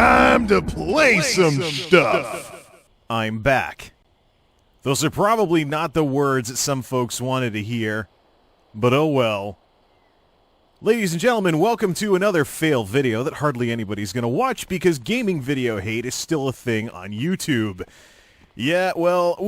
time to play some stuff. I'm back. Those are probably not the words that some folks wanted to hear, but oh well. Ladies and gentlemen, welcome to another fail video that hardly anybody's going to watch because gaming video hate is still a thing on YouTube. Yeah, well,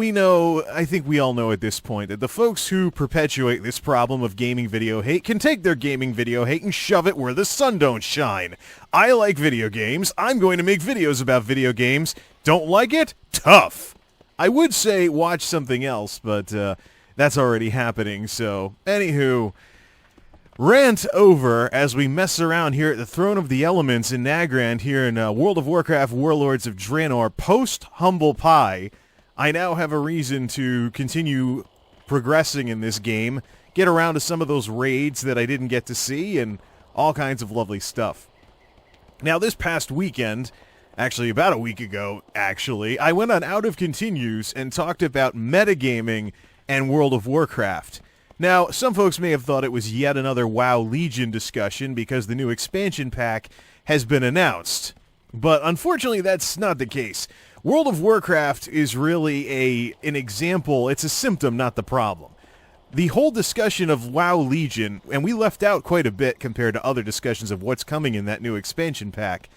I think we all know at this point that the folks who perpetuate this problem of gaming video hate can take their gaming video hate and shove it where the sun don't shine. I like video games. I'm going to make videos about video games. Don't like it? Tough. I would say watch something else, but that's already happening, so anywho, rant over as we mess around here at the Throne of the Elements in Nagrand here in World of Warcraft Warlords of Draenor post-Humble Pie. I now have a reason to continue progressing in this game, get around to some of those raids that I didn't get to see, and all kinds of lovely stuff. Now this past weekend, actually about a week ago, I went on Out of Continues and talked about metagaming and World of Warcraft. Now, some folks may have thought it was yet another WoW Legion discussion because the new expansion pack has been announced. But unfortunately, that's not the case. World of Warcraft is really an example. It's a symptom, not the problem. The whole discussion of WoW Legion, and we left out quite a bit compared to other discussions of what's coming in that new expansion pack.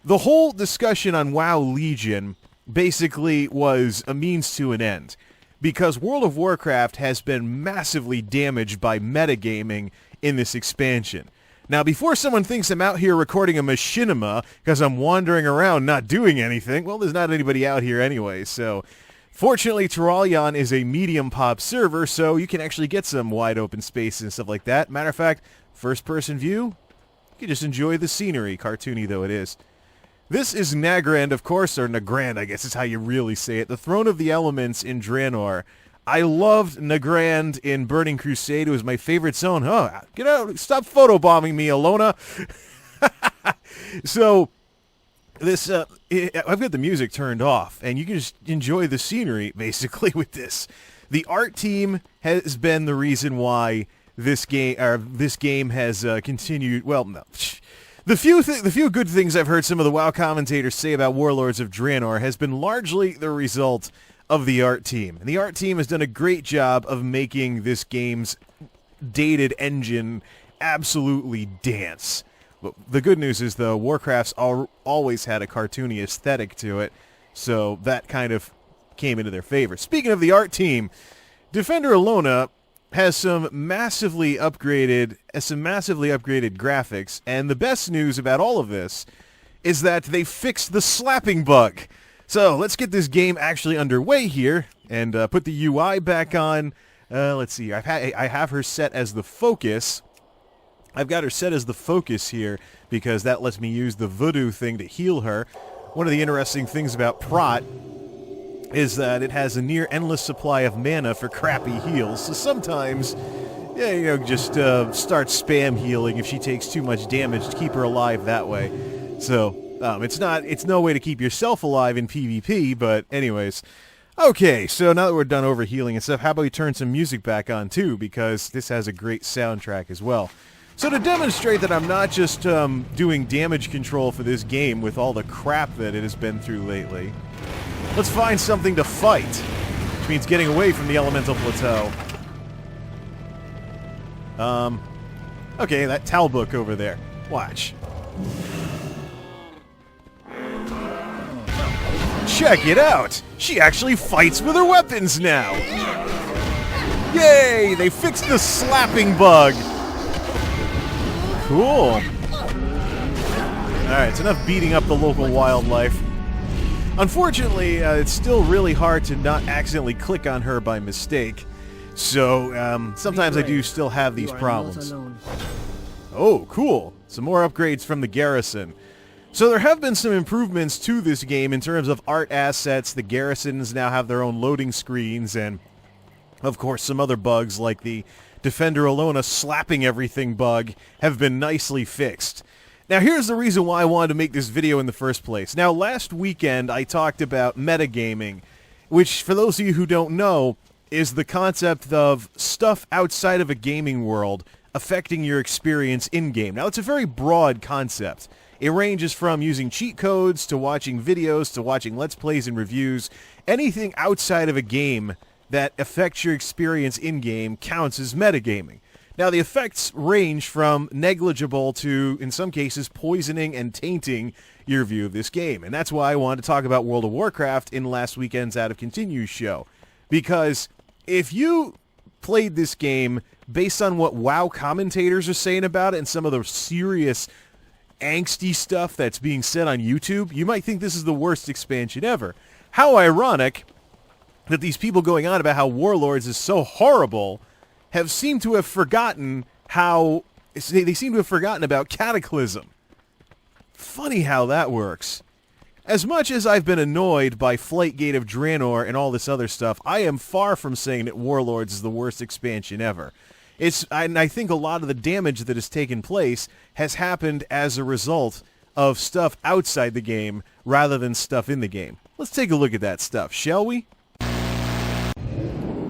The whole discussion on WoW Legion basically was a means to an end, because World of Warcraft has been massively damaged by metagaming in this expansion. Now, before someone thinks I'm out here recording a machinima because I'm wandering around not doing anything, well, there's not anybody out here anyway, so fortunately, Terralion is a medium pop server, so you can actually get some wide open spaces and stuff like that. Matter of fact, first-person view, you can just enjoy the scenery, cartoony though it is. This is Nagrand, of course, or Nagrand, I guess is how you really say it, the Throne of the Elements in Draenor. I loved Nagrand in Burning Crusade. It was my favorite zone. Oh, get out, stop photobombing me, Alona. So, I've got the music turned off, and you can just enjoy the scenery, basically, with this. The art team has been the reason why this game has continued, well, no. The few good things I've heard some of the WoW commentators say about Warlords of Draenor has been largely the result of the art team. And the art team has done a great job of making this game's dated engine absolutely dance. But the good news is, though, Warcraft's always had a cartoony aesthetic to it, so that kind of came into their favor. Speaking of the art team, Defender Alona has some massively upgraded graphics, and the best news about all of this is that they fixed the slapping bug. So let's get this game actually underway here and put the UI back on. Let's see. I have her set as the focus. I've got her set as the focus here because that lets me use the voodoo thing to heal her. One of the interesting things about Prot is that it has a near endless supply of mana for crappy heals. So sometimes, just start spam healing if she takes too much damage to keep her alive that way. So it's no way to keep yourself alive in PvP, but anyways. Okay, so now that we're done over healing and stuff, how about we turn some music back on too, because this has a great soundtrack as well. So to demonstrate that I'm not just doing damage control for this game with all the crap that it has been through lately, let's find something to fight, which means getting away from the elemental plateau. Okay, that Talbook over there. Watch. Check it out! She actually fights with her weapons now! Yay! They fixed the slapping bug! Cool. Alright, it's enough beating up the local wildlife. Unfortunately, it's still really hard to not accidentally click on her by mistake. So, sometimes I do still have these problems. Oh, cool. Some more upgrades from the garrison. So there have been some improvements to this game in terms of art assets. The garrisons now have their own loading screens, and of course some other bugs like the Defender Alona slapping everything bug have been nicely fixed. Now here's the reason why I wanted to make this video in the first place. Now last weekend I talked about metagaming, which for those of you who don't know is the concept of stuff outside of a gaming world affecting your experience in-game. Now it's a very broad concept. It ranges from using cheat codes to watching videos to watching Let's Plays and reviews. Anything outside of a game that affects your experience in-game counts as metagaming. Now, the effects range from negligible to, in some cases, poisoning and tainting your view of this game. And that's why I wanted to talk about World of Warcraft in last weekend's Out of Continue show. Because if you played this game based on what WoW commentators are saying about it and some of the serious angsty stuff that's being said on YouTube, you might think this is the worst expansion ever. How ironic that these people going on about how Warlords is so horrible have seemed to have forgotten how... They seem to have forgotten about Cataclysm. Funny how that works. As much as I've been annoyed by Flightgate of Draenor and all this other stuff, I am far from saying that Warlords is the worst expansion ever. And I think a lot of the damage that has taken place has happened as a result of stuff outside the game rather than stuff in the game. Let's take a look at that stuff, shall we?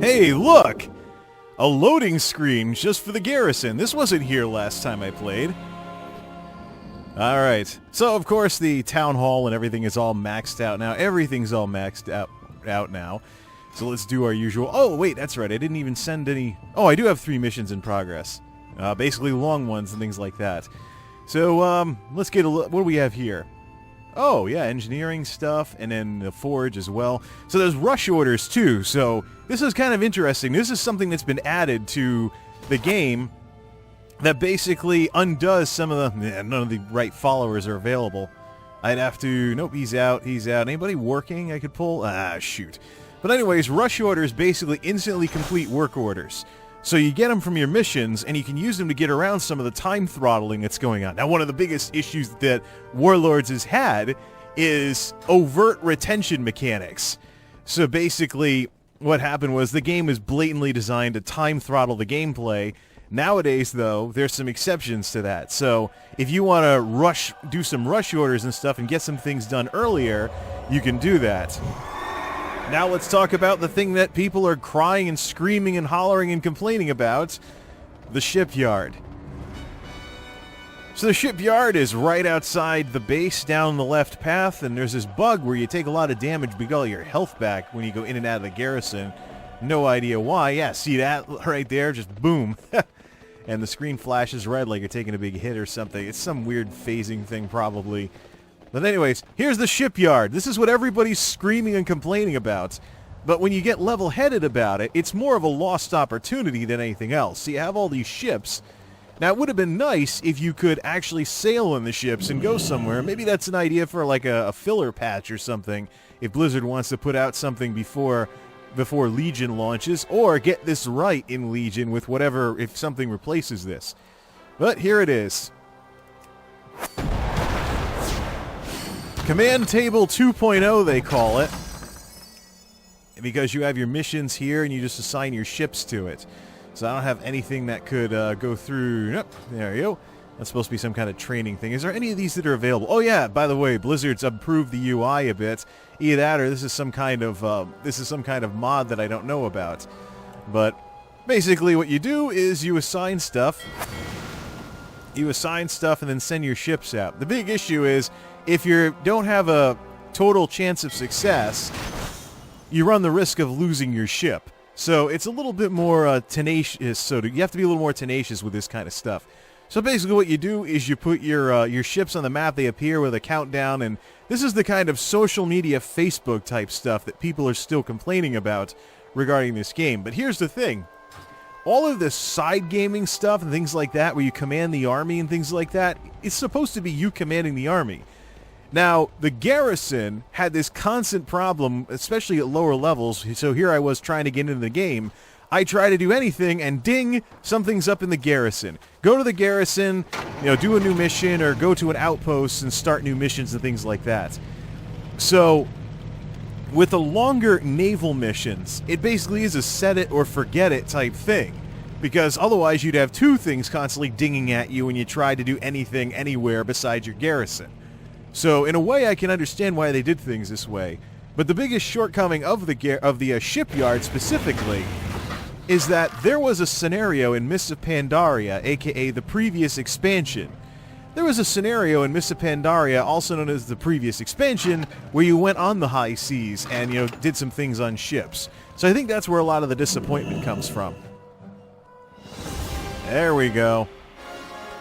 Hey, look! A loading screen just for the garrison. This wasn't here last time I played. Alright, so of course the town hall and everything is all maxed out now. Everything's all maxed out now. So let's do our usual... Oh, wait, that's right, I didn't even send any... Oh, I do have 3 missions in progress. Basically long ones and things like that. So, let's get a look... What do we have here? Oh, yeah, engineering stuff, and then the forge as well. So there's rush orders, too, so this is kind of interesting. This is something that's been added to the game that basically undoes some of the... none of the right followers are available. I'd have to... Nope, he's out, he's out. Anybody working I could pull? Ah, shoot. But anyways, rush orders basically instantly complete work orders. So you get them from your missions, and you can use them to get around some of the time throttling that's going on. Now, one of the biggest issues that Warlords has had is overt retention mechanics. So basically, what happened was the game was blatantly designed to time throttle the gameplay. Nowadays, though, there's some exceptions to that. So if you want to do some rush orders and stuff and get some things done earlier, you can do that. Now let's talk about the thing that people are crying and screaming and hollering and complaining about, the shipyard. So the shipyard is right outside the base down the left path, and there's this bug where you take a lot of damage but get all your health back when you go in and out of the garrison. No idea why. Yeah, see that right there? Just boom. And the screen flashes red like you're taking a big hit or something. It's some weird phasing thing probably. But anyways, here's the shipyard. This is what everybody's screaming and complaining about. But when you get level-headed about it, it's more of a lost opportunity than anything else. So you have all these ships. Now, it would have been nice if you could actually sail in the ships and go somewhere. Maybe that's an idea for like a filler patch or something, if Blizzard wants to put out something before Legion launches, or get this right in Legion with whatever, if something replaces this. But here it is. Command Table 2.0, they call it. Because you have your missions here and you just assign your ships to it. So I don't have anything that could go through... Nope, there you go. That's supposed to be some kind of training thing. Is there any of these that are available? Oh yeah, by the way, Blizzard's improved the UI a bit. Either that or this is some kind of mod that I don't know about. But basically what you do is you assign stuff. You assign stuff and then send your ships out. The big issue is if you don't have a total chance of success, you run the risk of losing your ship. So it's a little bit more tenacious. So you have to be a little more tenacious with this kind of stuff. So basically what you do is you put your ships on the map. They appear with a countdown, and this is the kind of social media Facebook type stuff that people are still complaining about regarding this game. But here's the thing. All of this side gaming stuff and things like that, where you command the army and things like that, it's supposed to be you commanding the army. Now, the garrison had this constant problem, especially at lower levels, so here I was trying to get into the game. I try to do anything, and ding, something's up in the garrison. Go to the garrison, do a new mission, or go to an outpost and start new missions and things like that. So, with the longer naval missions, it basically is a set it or forget it type thing. Because otherwise you'd have 2 things constantly dinging at you when you try to do anything anywhere besides your garrison. So, in a way, I can understand why they did things this way. But the biggest shortcoming of the shipyard specifically is that there was a scenario in Mists of Pandaria, aka the previous expansion, there was a scenario in Mists of Pandaria, also known as the previous expansion, where you went on the high seas and, did some things on ships. So I think that's where a lot of the disappointment comes from. There we go.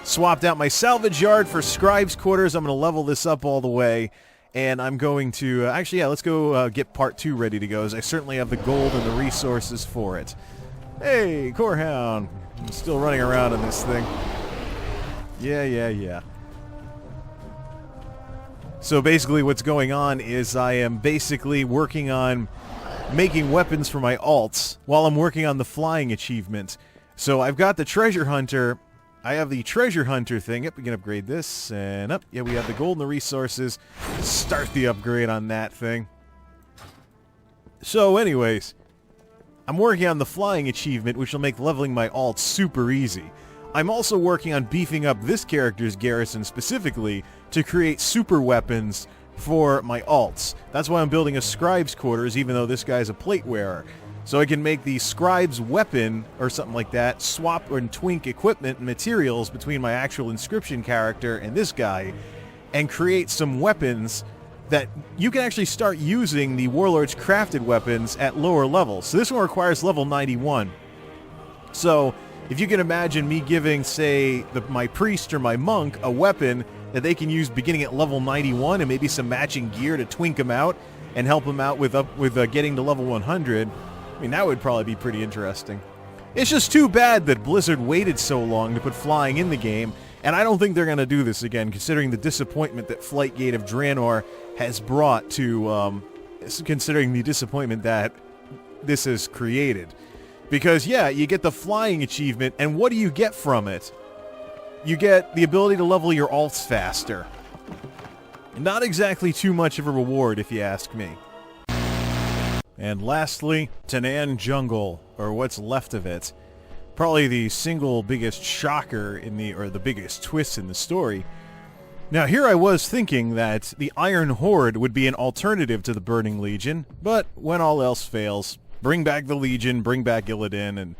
Swapped out my salvage yard for scribe's quarters. I'm going to level this up all the way. And I'm going to... actually, yeah, let's go get part 2 ready to go, as I certainly have the gold and the resources for it. Hey, Corehound. I'm still running around in this thing. Yeah. So basically what's going on is I am basically working on making weapons for my alts while I'm working on the flying achievement. So I've got the treasure hunter. I have the treasure hunter thing. Yep, we can upgrade this. And up. Yeah, we have the gold and the resources. Start the upgrade on that thing. So anyways, I'm working on the flying achievement, which will make leveling my alts super easy. I'm also working on beefing up this character's garrison specifically to create super weapons for my alts. That's why I'm building a scribe's quarters, even though this guy's a plate wearer. So I can make the scribe's weapon, or something like that, swap and twink equipment and materials between my actual inscription character and this guy, and create some weapons that you can actually start using the Warlord's crafted weapons at lower levels. So this one requires level 91. So if you can imagine me giving, say, my priest or my monk a weapon that they can use beginning at level 91 and maybe some matching gear to twink them out and help them out with getting to level 100, I mean, that would probably be pretty interesting. It's just too bad that Blizzard waited so long to put flying in the game, and I don't think they're going to do this again, considering the disappointment that Flightgate of Draenor has brought to, considering the disappointment that this has created. Because, yeah, you get the flying achievement, and what do you get from it? You get the ability to level your alts faster. Not exactly too much of a reward, if you ask me. And lastly, Tanan Jungle, or what's left of it. Probably the single biggest shocker or the biggest twist in the story. Now, here I was thinking that the Iron Horde would be an alternative to the Burning Legion, but when all else fails, bring back the Legion, bring back Illidan, and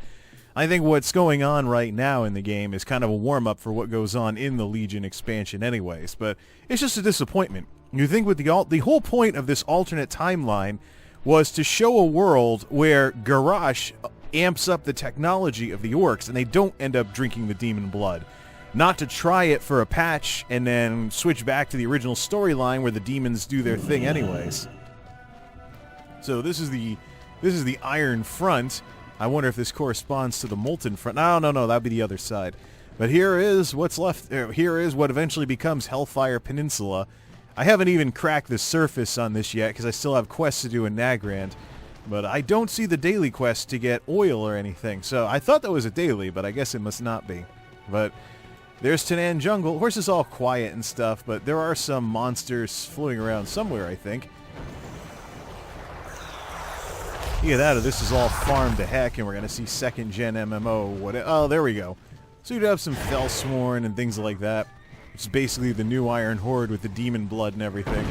I think what's going on right now in the game is kind of a warm-up for what goes on in the Legion expansion anyways, but it's just a disappointment. You think with the whole point of this alternate timeline was to show a world where Garrosh amps up the technology of the orcs and they don't end up drinking the demon blood. Not to try it for a patch and then switch back to the original storyline where the demons do their thing anyways. So this is the Iron Front. I wonder if this corresponds to the Molten Front. No, that'd be the other side. But here is what's left. Here is what eventually becomes Hellfire Peninsula. I haven't even cracked the surface on this yet because I still have quests to do in Nagrand. But I don't see the daily quest to get oil or anything. So I thought that was a daily, but I guess it must not be. But there's Tanan Jungle. Of course, it's all quiet and stuff, but there are some monsters floating around somewhere, I think. Either that or this is all farmed to heck, and we're going to see second-gen MMO. Oh, there we go. So you'd have some Fellsworn and things like that. It's basically the new Iron Horde with the demon blood and everything.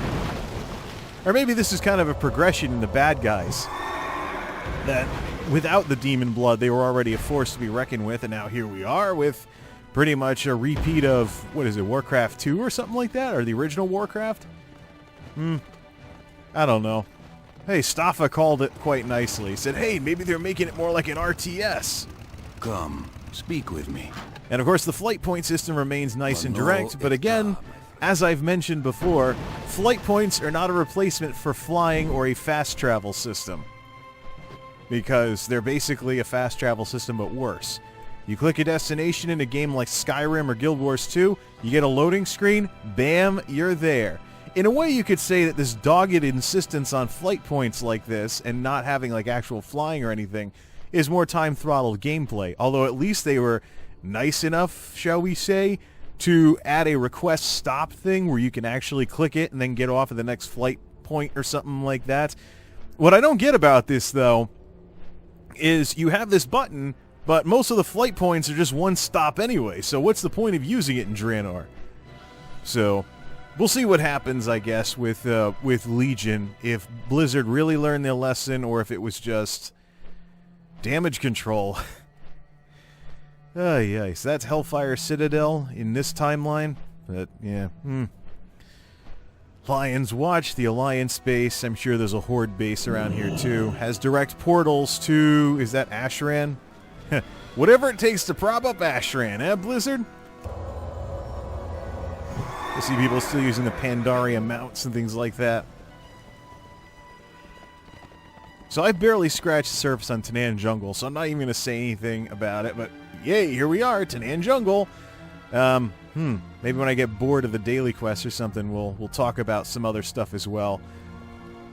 Or maybe this is kind of a progression in the bad guys. That without the demon blood, they were already a force to be reckoned with, and now here we are with pretty much a repeat of, what is it, Warcraft 2 or something like that? Or the original Warcraft? I don't know. Hey, Staffa called it quite nicely. He said, hey, maybe they're making it more like an RTS. Come, speak with me. And of course, the flight point system remains nice and direct, but again, as I've mentioned before, flight points are not a replacement for flying or a fast travel system. Because they're basically a fast travel system, but worse. You click a destination in a game like Skyrim or Guild Wars 2, you get a loading screen, bam, you're there. In a way, you could say that this dogged insistence on flight points like this, and not having like actual flying or anything, is more time-throttled gameplay. Although at least they were nice enough, shall we say, to add a request stop thing where you can actually click it and then get off at the next flight point or something like that. What I don't get about this, though, is you have this button, but most of the flight points are just one stop anyway, so what's the point of using it in Draenor? So we'll see what happens, I guess, with Legion, if Blizzard really learned their lesson or if it was just damage control. So that's Hellfire Citadel in this timeline. But, yeah, Lion's Watch, the Alliance base. I'm sure there's a Horde base around here, too. Has direct portals to... Is that Ashran? Whatever it takes to prop up Ashran, eh, Blizzard? I see people still using the Pandaria mounts and things like that. So I barely scratched the surface on Tanan Jungle, so I'm not even going to say anything about it, but yay, here we are, Tanan Jungle. Maybe when I get bored of the daily quest or something, we'll talk about some other stuff as well.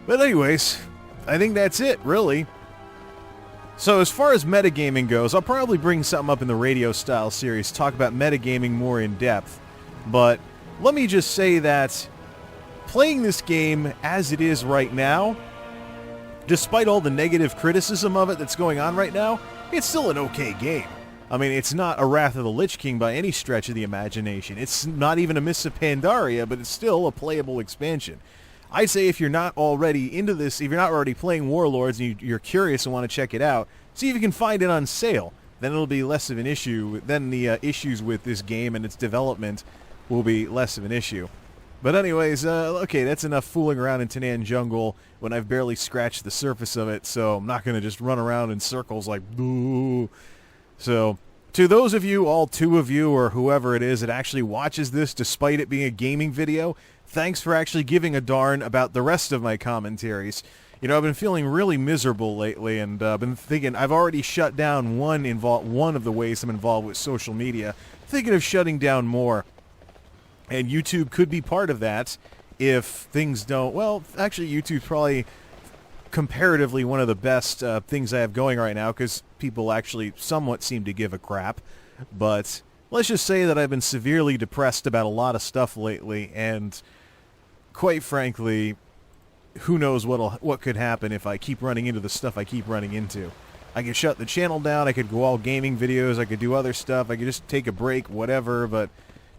But anyways, I think that's it, really. So as far as metagaming goes, I'll probably bring something up in the radio style series, talk about metagaming more in depth. But let me just say that playing this game as it is right now, despite all the negative criticism of it that's going on right now, it's still an okay game. I mean, it's not a Wrath of the Lich King by any stretch of the imagination. It's not even a Mists of Pandaria, but it's still a playable expansion. I'd say if you're not already into this, if you're not already playing Warlords and you're curious and want to check it out, see if you can find it on sale. Then it'll be less of an issue. Then the issues with this game and its development will be less of an issue. But anyways, okay, that's enough fooling around in Tanan Jungle when I've barely scratched the surface of it, so I'm not going to just run around in circles like, boo. So, to those of you, all two of you, or whoever it is that actually watches this despite it being a gaming video, thanks for actually giving a darn about the rest of my commentaries. You know, I've been feeling really miserable lately, and I've been thinking I've already shut down one of the ways I'm involved with social media, thinking of shutting down more. And YouTube could be part of that if things don't... Well, actually, YouTube's probably comparatively one of the best things I have going right now, because people actually somewhat seem to give a crap. But let's just say that I've been severely depressed about a lot of stuff lately, and quite frankly, who knows what could happen if I keep running into the stuff I keep running into. I could shut the channel down, I could go all gaming videos, I could do other stuff, I could just take a break, whatever, but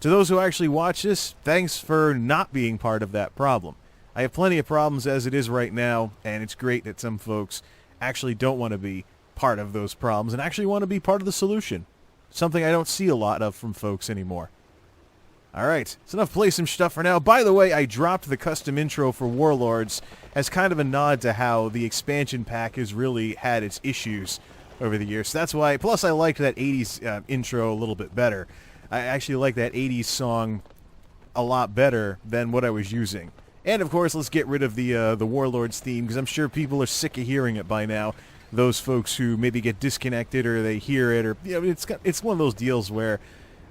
to those who actually watch this, thanks for not being part of that problem. I have plenty of problems as it is right now, and it's great that some folks actually don't want to be part of those problems and actually want to be part of the solution. Something I don't see a lot of from folks anymore. Alright, it's enough play some stuff for now. By the way, I dropped the custom intro for Warlords as kind of a nod to how the expansion pack has really had its issues over the years. So that's why, plus I liked that 80s intro a little bit better. I actually like that 80s song a lot better than what I was using. And of course, let's get rid of the Warlords theme, because I'm sure people are sick of hearing it by now. Those folks who maybe get disconnected or they hear it, or you know, it's one of those deals where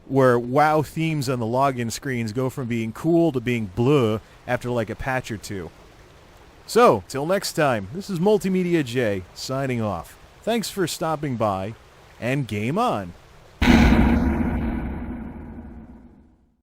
WoW themes on the login screens go from being cool to being bleh after like a patch or two. So, till next time, this is MultimediaJay signing off. Thanks for stopping by, and game on!